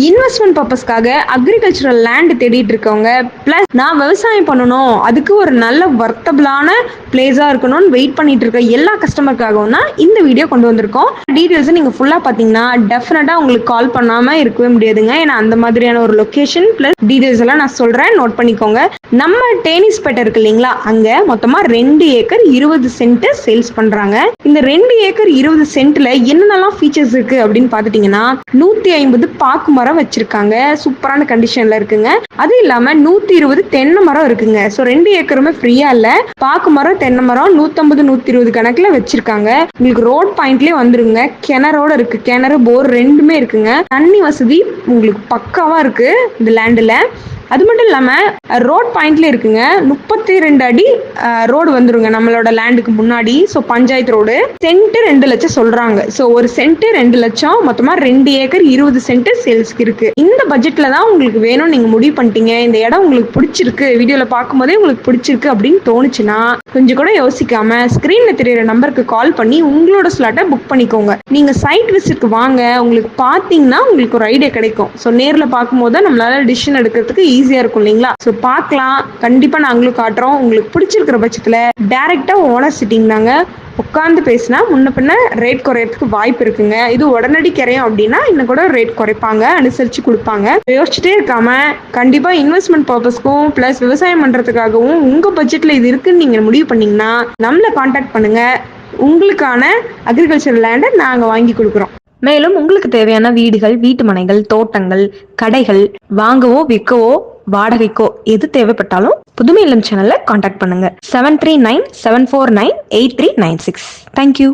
Investment பர்பஸ்க்காக agricultural land தேடிட்டு இருக்கவங்க, பிளஸ் நான் விவசாயம் பண்ணணும், அதுக்கு ஒரு நல்ல வர்த்தபிளான பிளேஸா இருக்கணும்னு வெயிட் பண்ணிட்டு இருக்க எல்லா கஸ்டமருக்காகவும் தான் இந்த வீடியோ கொண்டு வந்திருக்கோம். டீடைல்ஸ் நீங்க ஃபுல்லா பாத்தீங்கன்னா டெஃபினட்டா உங்களுக்கு கால் பண்ணாம இருக்கவே முடியாதுங்க. ஏன்னா அந்த மாதிரியான ஒரு லொகேஷன் பிளஸ் டீடைல்ஸ் எல்லாம் நான் சொல்றேன், நோட் பண்ணிக்கோங்க. நம்ம டேனிஸ்பேட்டை இருக்கு இல்லைங்களா, அங்க மொத்தமா 2 ஏக்கர் 20 சென்ட் சேல்ஸ் பண்றாங்க. இந்த 2 ஏக்கர் 20 சென்ட்ல என்னென்னலாம் ஃபீச்சர்ஸ் இருக்கு அப்படின்னு பாத்துட்டீங்கன்னா, 150 பாக்கு மரம் வச்சிருக்காங்க, சூப்பரான கண்டிஷன்ல இருக்குங்க. அது இல்லாம 120 தென்னை மரம் இருக்குங்க. ஸோ 2 ஏக்கருமே ஃப்ரீயா இல்ல, பாக்கு மரம் தென்னை மரம் 150 120 கணக்குல வச்சிருக்காங்க. உங்களுக்கு ரோட் பாயிண்ட்லயே வந்துருங்க, கிணறோட இருக்கு, கிணறு போர் ரெண்டுமே இருக்குங்க. தண்ணி வசதி உங்களுக்கு பக்காவா இருக்கு இந்த லேண்ட்ல. அது மட்டும் இல்லாம ரோட் பாயிண்ட்ல இருக்குங்க, 32 அடி ரோடு வந்துருங்க நம்மளோட லேண்டுக்கு முன்னாடி. So panchayat road. சென்ட் 2 லட்சம் சொல்றாங்க. ஸோ ஒரு சென்ட் 2 லட்சம், மொத்தமா 2 ஏக்கர் 20 சென்ட் சேல்ஸ்க்கு இருக்கு. இந்த பட்ஜெட்ல தான் உங்களுக்கு வேணும், நீங்க முடிவு பண்ணிட்டீங்க, இந்த இடம் உங்களுக்கு பிடிச்சிருக்கு, வீடியோல பார்க்கும்போதே உங்களுக்கு பிடிச்சிருக்கு அப்படின்னு தோணுச்சுன்னா கொஞ்சம் கூட யோசிக்காம ஸ்கிரீன்ல தெரியுற நம்பருக்கு கால் பண்ணி உங்களோட ஸ்லாட்டை புக் பண்ணிக்கோங்க. நீங்க சைட் விசிட்க்கு வாங்க, உங்களுக்கு பார்த்தீங்கன்னா உங்களுக்கு ஒரு ஐடியா கிடைக்கும். ஸோ நேர்ல பார்க்கும்போது தான் நம்மளால டிசிஷன் எடுக்கிறதுக்கு ஈஸியா இருக்கும் இல்லைங்களா. ஸோ பார்க்கலாம், கண்டிப்பா நாங்களும் காட்டுறோம். உங்களுக்கு பிடிச்சிருக்கிற பட்சத்துல டைரக்டா ஓனர் சிட்டிங் தாங்க, உட்காந்து பேசினா முன்ன பின்ன ரேட் குறையறதுக்கு வாய்ப்பு இருக்குங்க. இது உடனடி கிரையும் அப்படின்னா இன்னும் கூட ரேட் குறைப்பாங்க, அனுசரிச்சு கொடுப்பாங்க. யோசிச்சுட்டே இருக்காம கண்டிப்பா இன்வெஸ்ட்மெண்ட் பர்பஸ்க்கும் பிளஸ் விவசாயம் பண்றதுக்காகவும் உங்க பட்ஜெட்ல இது இருக்குன்னு நீங்க முடிவு பண்ணீங்கன்னா நம்மளை கான்டாக்ட் பண்ணுங்க. உங்களுக்கான அக்ரிகல்ச்சர் லேண்டை நாங்க வாங்கி கொடுக்குறோம். மேலும் உங்களுக்கு தேவையான வீடுகள், வீட்டு மனைகள், தோட்டங்கள், கடைகள் வாங்கவோ விற்கவோ வாடகைக்கோ எது தேவைப்பட்டாலும் புதுமை இல்லம் சேனல்ல கான்டாக்ட் பண்ணுங்க. 7397498396. தேங்க்யூ.